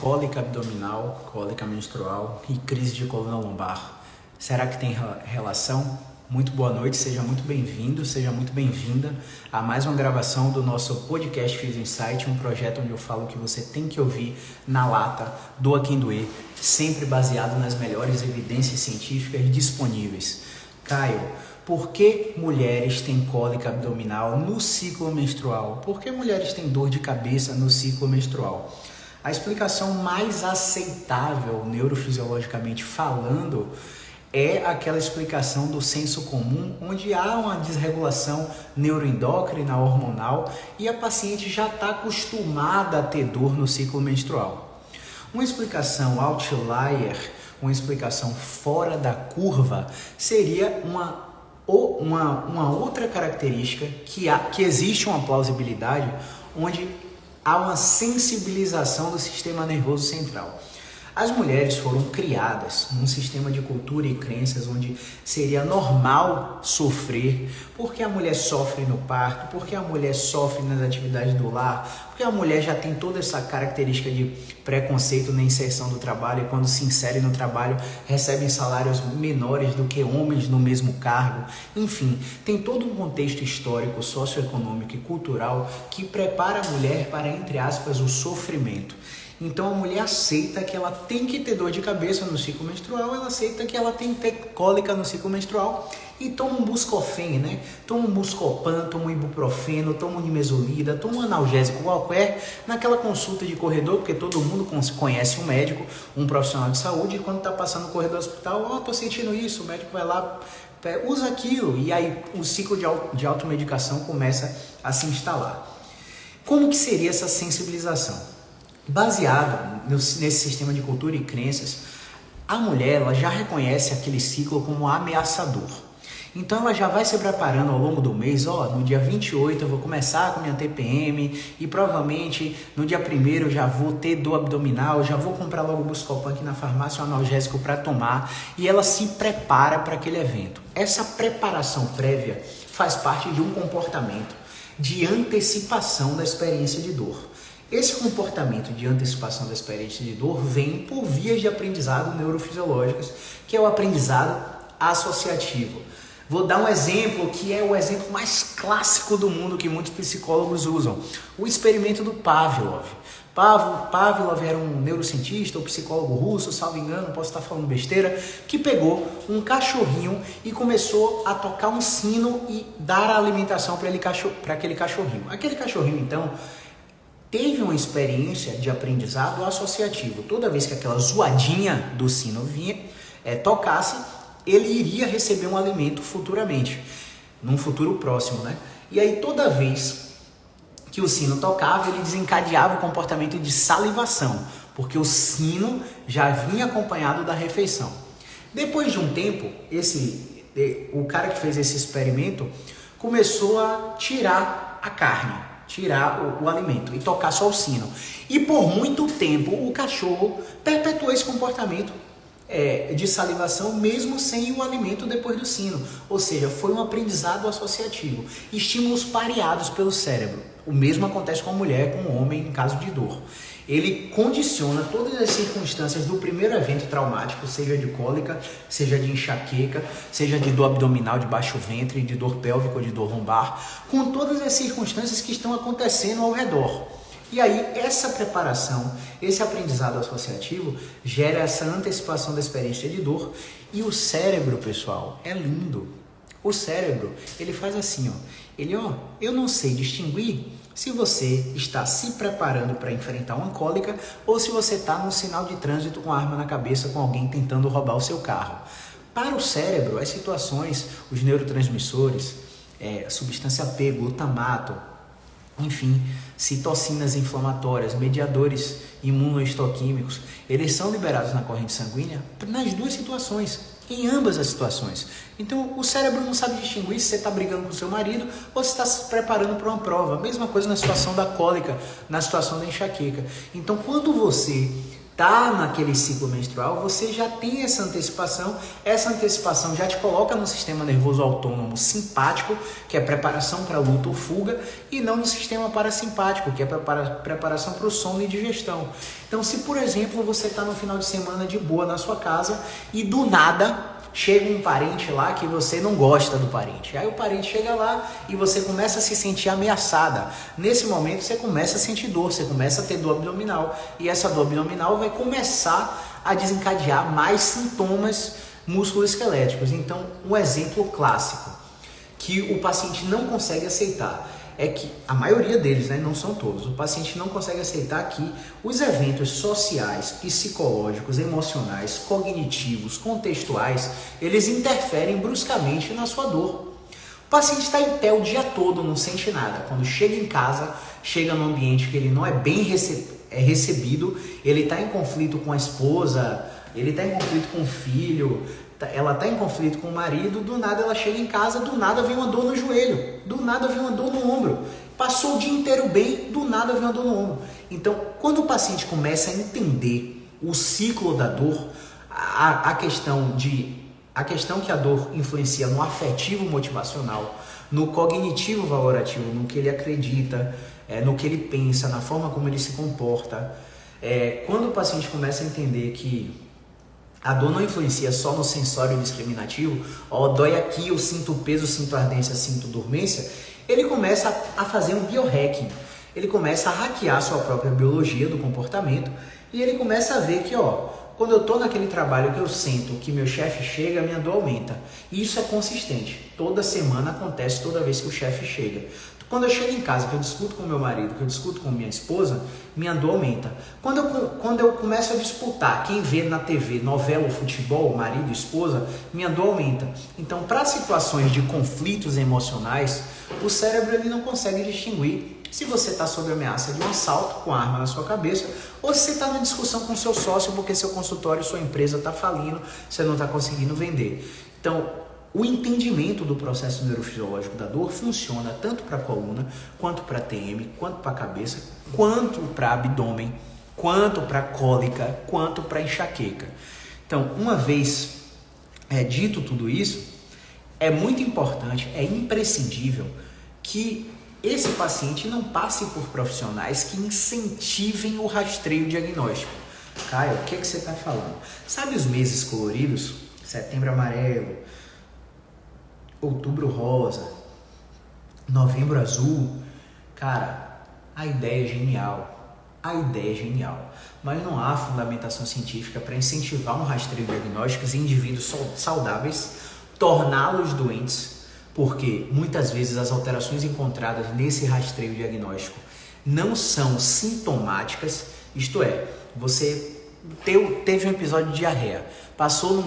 cólica abdominal, cólica menstrual e crise de coluna lombar. Será que tem relação? Muito boa noite, seja muito bem-vindo, seja muito bem-vinda a mais uma gravação do nosso podcast Fiz Insight, um projeto onde eu falo que você tem que ouvir na lata, doa quem doer, sempre baseado nas melhores evidências científicas disponíveis. Caio, por que mulheres têm cólica abdominal no ciclo menstrual? Por que mulheres têm dor de cabeça no ciclo menstrual? A explicação mais aceitável, neurofisiologicamente falando, é aquela explicação do senso comum, onde há uma desregulação neuroendócrina, hormonal, e a paciente já está acostumada a ter dor no ciclo menstrual. Uma explicação outlier, uma explicação fora da curva, seria uma outra característica que existe uma plausibilidade, onde há uma sensibilização do sistema nervoso central. As mulheres foram criadas num sistema de cultura e crenças onde seria normal sofrer, porque a mulher sofre no parto, porque a mulher sofre nas atividades do lar, porque a mulher já tem toda essa característica de preconceito na inserção do trabalho, e quando se insere no trabalho recebem salários menores do que homens no mesmo cargo. Enfim, tem todo um contexto histórico, socioeconômico e cultural que prepara a mulher para, entre aspas, o sofrimento. Então a mulher aceita que ela tem que ter dor de cabeça no ciclo menstrual, ela aceita que ela tem que ter cólica no ciclo menstrual e toma um Buscofen, né? Toma um Buscopan, toma um ibuprofeno, toma um nimesulida, toma um analgésico qualquer naquela consulta de corredor, porque todo mundo conhece um médico, um profissional de saúde, e quando está passando no corredor do hospital, tô sentindo isso, o médico vai lá, usa aquilo, e aí o ciclo de automedicação começa a se instalar. Como que seria essa sensibilização? Baseado nesse sistema de cultura e crenças, a mulher ela já reconhece aquele ciclo como ameaçador. Então ela já vai se preparando ao longo do mês, no dia 28 eu vou começar com minha TPM e provavelmente no dia 1º eu já vou ter dor abdominal, já vou comprar logo o Buscopan aqui na farmácia, um analgésico para tomar, e ela se prepara para aquele evento. Essa preparação prévia faz parte de um comportamento de antecipação da experiência de dor. Esse comportamento de antecipação da experiência de dor vem por vias de aprendizado neurofisiológicas, que é o aprendizado associativo. Vou dar um exemplo que é o exemplo mais clássico do mundo que muitos psicólogos usam. O experimento do Pavlov. Pavlov era um neurocientista ou psicólogo russo, salvo engano, posso estar falando besteira, que pegou um cachorrinho e começou a tocar um sino e dar a alimentação para aquele cachorrinho. Aquele cachorrinho, então, teve uma experiência de aprendizado associativo. Toda vez que aquela zoadinha do sino tocasse, ele iria receber um alimento futuramente, num futuro próximo, né? E aí toda vez que o sino tocava, ele desencadeava o comportamento de salivação, porque o sino já vinha acompanhado da refeição. Depois de um tempo, o cara que fez esse experimento começou a tirar a carne, tirar o alimento e tocar só o sino. E por muito tempo o cachorro perpetuou esse comportamento de salivação mesmo sem o alimento depois do sino. Ou seja, foi um aprendizado associativo. Estímulos pareados pelo cérebro. O mesmo acontece com a mulher, com o homem em caso de dor. Ele condiciona todas as circunstâncias do primeiro evento traumático, seja de cólica, seja de enxaqueca, seja de dor abdominal, de baixo ventre, de dor pélvica ou de dor lombar, com todas as circunstâncias que estão acontecendo ao redor. E aí, essa preparação, esse aprendizado associativo, gera essa antecipação da experiência de dor. E o cérebro, pessoal, é lindo. O cérebro, ele faz assim, eu não sei distinguir se você está se preparando para enfrentar uma cólica ou se você está num sinal de trânsito com a arma na cabeça, com alguém tentando roubar o seu carro. Para o cérebro, as situações, os neurotransmissores, substância P, glutamato, enfim, citocinas inflamatórias, mediadores imunohistoquímicos, eles são liberados na corrente sanguínea nas duas situações, em ambas as situações. Então, o cérebro não sabe distinguir se você está brigando com o seu marido ou se está se preparando para uma prova. Mesma coisa na situação da cólica, na situação da enxaqueca. Então, quando você tá naquele ciclo menstrual, você já tem essa antecipação já te coloca no sistema nervoso autônomo simpático, que é preparação para luta ou fuga, e não no sistema parasimpático, que é preparação para o sono e digestão. Então, se por exemplo você está no final de semana de boa na sua casa e do nada chega um parente lá que você não gosta do parente. Aí o parente chega lá e você começa a se sentir ameaçada. Nesse momento você começa a sentir dor, você começa a ter dor abdominal. E essa dor abdominal vai começar a desencadear mais sintomas musculoesqueléticos. Então, um exemplo clássico que o paciente não consegue aceitar é que a maioria deles, né, não são todos, o paciente não consegue aceitar que os eventos sociais, psicológicos, emocionais, cognitivos, contextuais, eles interferem bruscamente na sua dor. O paciente está em pé o dia todo, não sente nada. Quando chega em casa, chega num ambiente que ele não é bem recebido, ele está em conflito com a esposa, ele está em conflito com o filho, ela está em conflito com o marido, do nada ela chega em casa, do nada vem uma dor no joelho, do nada vem uma dor no ombro. Passou o dia inteiro bem, do nada vem uma dor no ombro. Então, quando o paciente começa a entender o ciclo da dor, a questão que a dor influencia no afetivo motivacional, no cognitivo valorativo, no que ele acredita, no que ele pensa, na forma como ele se comporta. Quando o paciente começa a entender que a dor não influencia só no sensório discriminativo, dói aqui, eu sinto peso, sinto ardência, sinto dormência, ele começa a fazer um biohacking, ele começa a hackear a sua própria biologia do comportamento e ele começa a ver que, quando eu estou naquele trabalho que eu sinto que meu chefe chega, minha dor aumenta. E isso é consistente, toda semana acontece, toda vez que o chefe chega. Quando eu chego em casa, que eu discuto com meu marido, que eu discuto com minha esposa, minha dor aumenta. Quando eu começo a disputar quem vê na TV novela ou futebol, marido e esposa, minha dor aumenta. Então, para situações de conflitos emocionais, o cérebro ele não consegue distinguir se você está sob ameaça de um assalto com arma na sua cabeça ou se você está na discussão com seu sócio porque seu consultório, sua empresa está falindo, você não está conseguindo vender. Então, o entendimento do processo neurofisiológico da dor funciona tanto para a coluna, quanto para a TM, quanto para a cabeça, quanto para abdômen, quanto para a cólica, quanto para a enxaqueca. Então, uma vez dito tudo isso, é muito importante, é imprescindível que esse paciente não passe por profissionais que incentivem o rastreio diagnóstico. Caio, o que você está falando? Sabe os meses coloridos? Setembro amarelo, outubro rosa, novembro azul. Cara, a ideia é genial. Mas não há fundamentação científica para incentivar um rastreio diagnóstico em indivíduos saudáveis, torná-los doentes, porque muitas vezes as alterações encontradas nesse rastreio diagnóstico não são sintomáticas, isto é, você teve um episódio de diarreia, passou num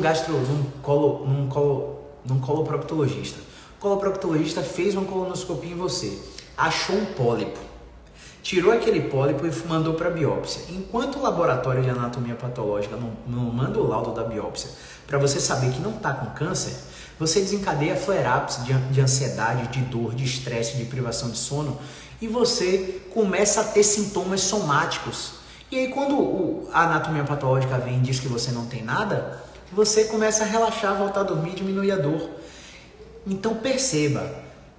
coloproctologista. O coloproctologista fez uma colonoscopia em você, achou um pólipo, tirou aquele pólipo e mandou para biópsia. Enquanto o laboratório de anatomia patológica não manda o laudo da biópsia para você saber que não está com câncer, você desencadeia flare-ups de ansiedade, de dor, de estresse, de privação de sono e você começa a ter sintomas somáticos. E aí quando a anatomia patológica vem e diz que você não tem nada, você começa a relaxar, voltar a dormir e diminuir a dor. Então perceba,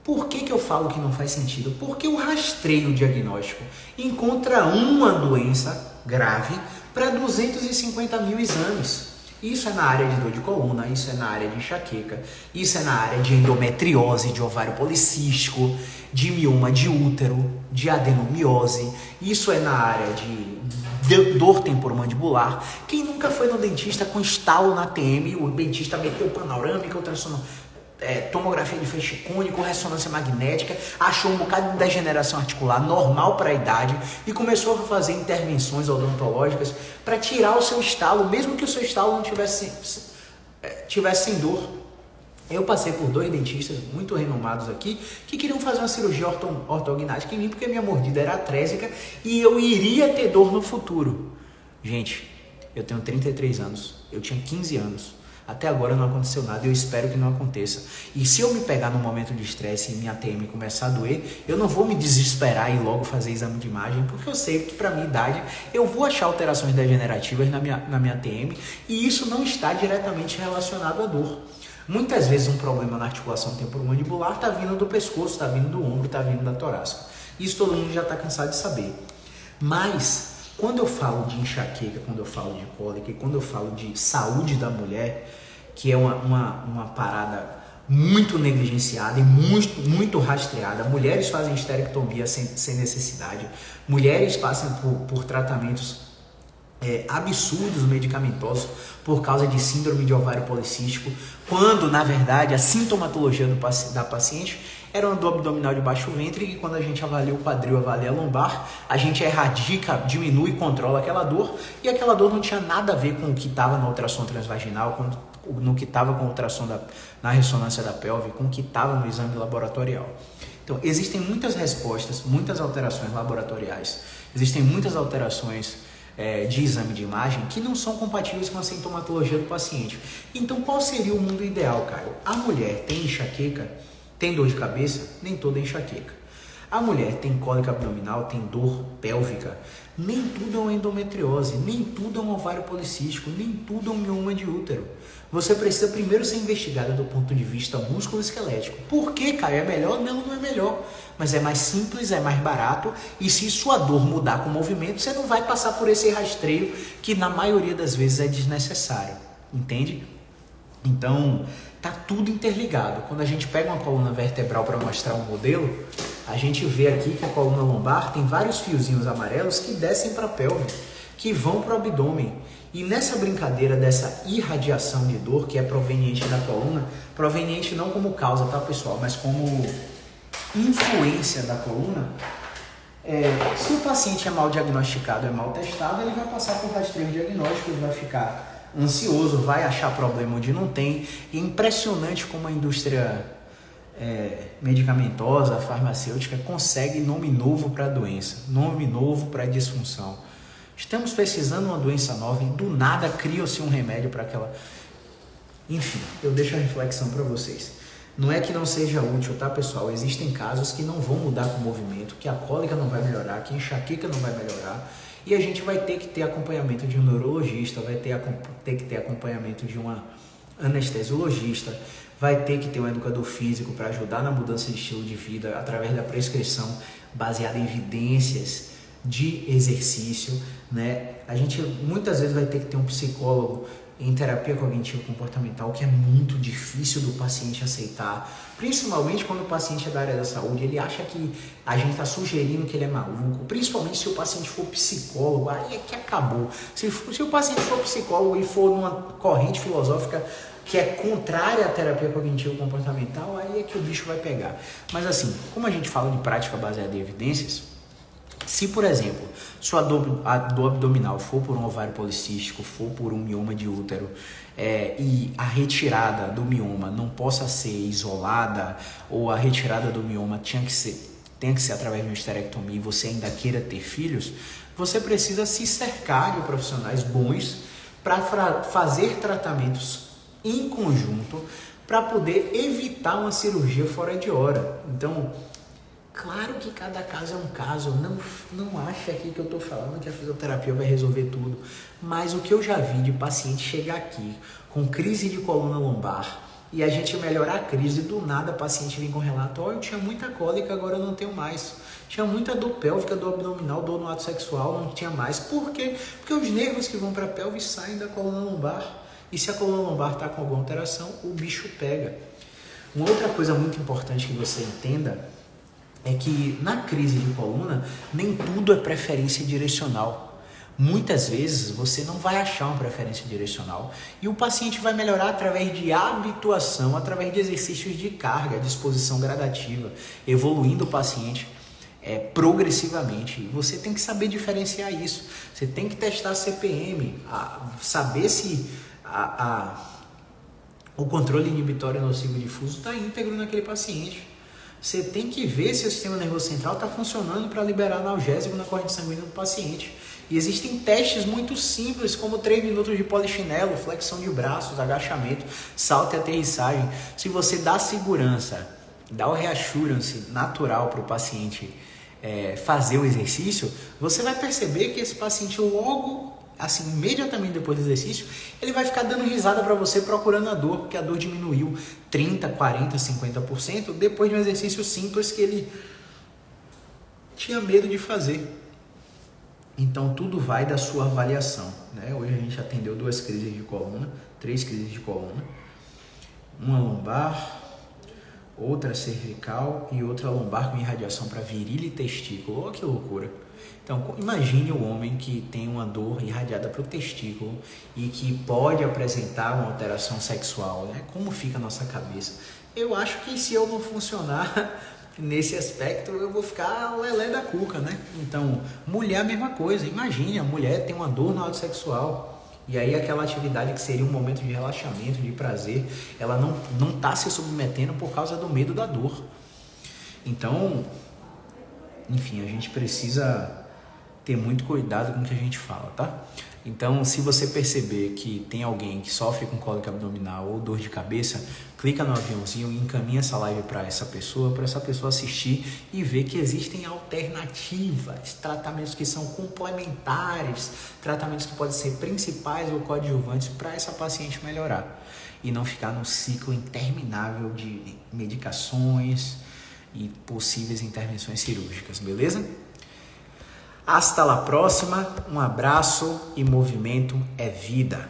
por que eu falo que não faz sentido? Porque o rastreio diagnóstico encontra uma doença grave para 250 mil exames. Isso é na área de dor de coluna, isso é na área de enxaqueca, isso é na área de endometriose, de ovário policístico, de mioma de útero, de adenomiose, isso é na área de dor temporomandibular. Quem nunca foi no dentista com estalo na TM, o dentista meteu panorâmica, tomografia de feixe cônico, ressonância magnética, achou um bocado de degeneração articular normal para a idade e começou a fazer intervenções odontológicas para tirar o seu estalo, mesmo que o seu estalo não tivesse sem dor. Eu passei por 2 dentistas muito renomados aqui que queriam fazer uma cirurgia ortognática em mim porque minha mordida era atrésica e eu iria ter dor no futuro. Gente, eu tenho 33 anos, eu tinha 15 anos. Até agora não aconteceu nada e eu espero que não aconteça. E se eu me pegar num momento de estresse e minha TM começar a doer, eu não vou me desesperar e logo fazer exame de imagem, porque eu sei que para minha idade eu vou achar alterações degenerativas na minha TM e isso não está diretamente relacionado à dor. Muitas vezes um problema na articulação temporomandibular está vindo do pescoço, está vindo do ombro, está vindo da torácica. Isso todo mundo já está cansado de saber. Mas quando eu falo de enxaqueca, quando eu falo de cólica e quando eu falo de saúde da mulher, que é uma parada muito negligenciada e muito rastreada, mulheres fazem esterectomia sem necessidade, mulheres passam por tratamentos absurdos medicamentosos por causa de síndrome de ovário policístico, quando na verdade a sintomatologia da paciente era uma dor abdominal de baixo ventre e quando a gente avalia o quadril, avalia a lombar, a gente erradica, diminui e controla aquela dor e aquela dor não tinha nada a ver com o que estava na ultrassom transvaginal, no que estava com a ultrassom na ressonância da pelve, com o que estava no exame laboratorial. Então existem muitas respostas, muitas alterações laboratoriais, existem muitas alterações de exame de imagem que não são compatíveis com a sintomatologia do paciente. Então qual seria o mundo ideal, Caio? A mulher tem enxaqueca, tem dor de cabeça? Nem toda enxaqueca. A mulher tem cólica abdominal, tem dor pélvica? Nem tudo é uma endometriose, nem tudo é um ovário policístico, nem tudo é um mioma de útero. Você precisa primeiro ser investigada do ponto de vista músculo-esquelético. Por que, Caio? É melhor? Não, não é melhor. Mas é mais simples, é mais barato e se sua dor mudar com o movimento, você não vai passar por esse rastreio que na maioria das vezes é desnecessário. Entende? Então, tá tudo interligado. Quando a gente pega uma coluna vertebral para mostrar um modelo, a gente vê aqui que a coluna lombar tem vários fiozinhos amarelos que descem para a pelve, que vão para o abdômen. E nessa brincadeira dessa irradiação de dor que é proveniente da coluna, proveniente não como causa, tá pessoal, mas como influência da coluna, se o paciente é mal diagnosticado, é mal testado, ele vai passar por rastreios diagnósticos, vai ficar ansioso, vai achar problema onde não tem. E é impressionante como a indústria medicamentosa, farmacêutica, consegue nome novo para a doença, nome novo para a disfunção. Estamos pesquisando uma doença nova e do nada cria-se um remédio para aquela... Enfim, eu deixo a reflexão para vocês. Não é que não seja útil, tá, pessoal? Existem casos que não vão mudar com o movimento, que a cólica não vai melhorar, que a enxaqueca não vai melhorar. E a gente vai ter que ter acompanhamento de um neurologista, vai ter que ter acompanhamento de uma anestesiologista, vai ter que ter um educador físico para ajudar na mudança de estilo de vida através da prescrição baseada em evidências de exercício, né? A gente muitas vezes vai ter que ter um psicólogo em terapia cognitivo comportamental, que é muito difícil do paciente aceitar, principalmente quando o paciente é da área da saúde, ele acha que a gente está sugerindo que ele é maluco, principalmente se o paciente for psicólogo, aí é que acabou. Se o paciente for psicólogo e for numa corrente filosófica que é contrária à terapia cognitivo comportamental, aí é que o bicho vai pegar. Mas assim, como a gente fala de prática baseada em evidências, se, por exemplo, sua dor abdominal for por um ovário policístico, for por um mioma de útero, e a retirada do mioma não possa ser isolada, ou a retirada do mioma tenha que ser através de uma esterectomia e você ainda queira ter filhos, você precisa se cercar de profissionais bons para fazer tratamentos em conjunto para poder evitar uma cirurgia fora de hora. Então, claro que cada caso é um caso, não acha aqui que eu estou falando que a fisioterapia vai resolver tudo, mas o que eu já vi de paciente chegar aqui com crise de coluna lombar e a gente melhorar a crise, do nada a paciente vem com relato, eu tinha muita cólica, agora eu não tenho mais, tinha muita dor pélvica, dor abdominal, dor no ato sexual, não tinha mais. Por quê? Porque os nervos que vão para a pelve saem da coluna lombar, e se a coluna lombar está com alguma alteração, o bicho pega. Uma outra coisa muito importante que você entenda é que na crise de coluna, nem tudo é preferência direcional. Muitas vezes você não vai achar uma preferência direcional e o paciente vai melhorar através de habituação, através de exercícios de carga, de exposição gradativa, evoluindo o paciente progressivamente. E você tem que saber diferenciar isso. Você tem que testar a CPM, saber se o controle inibitório nocivo difuso está íntegro naquele paciente. Você tem que ver se o sistema nervoso central está funcionando para liberar analgésico na corrente sanguínea do paciente. E existem testes muito simples, como 3 minutos de polichinelo, flexão de braços, agachamento, salto e aterrissagem. Se você dá segurança, dá o reassurance natural para o paciente fazer o exercício, você vai perceber que esse paciente logo, assim, imediatamente depois do exercício, ele vai ficar dando risada para você procurando a dor, porque a dor diminuiu 30, 40, 50% depois de um exercício simples que ele tinha medo de fazer. Então tudo vai da sua avaliação, né? Hoje a gente atendeu 2 crises de coluna, 3 crises de coluna, uma lombar, outra cervical e outra lombar com irradiação para virilha e testículo. Olha que loucura! Então, imagine o homem que tem uma dor irradiada para o testículo e que pode apresentar uma alteração sexual, né? Como fica a nossa cabeça? Eu acho que se eu não funcionar nesse aspecto, eu vou ficar lelé da cuca, né? Então, mulher é a mesma coisa. Imagine, a mulher tem uma dor na hora sexual. E aí aquela atividade que seria um momento de relaxamento, de prazer, ela não está se submetendo por causa do medo da dor. Então, enfim, a gente precisa ter muito cuidado com o que a gente fala, tá? Então, se você perceber que tem alguém que sofre com cólica abdominal ou dor de cabeça, clica no aviãozinho e encaminha essa live para essa pessoa assistir e ver que existem alternativas, tratamentos que são complementares, tratamentos que podem ser principais ou coadjuvantes para essa paciente melhorar e não ficar num ciclo interminável de medicações e possíveis intervenções cirúrgicas, beleza? Hasta la próxima, um abraço e movimento é vida.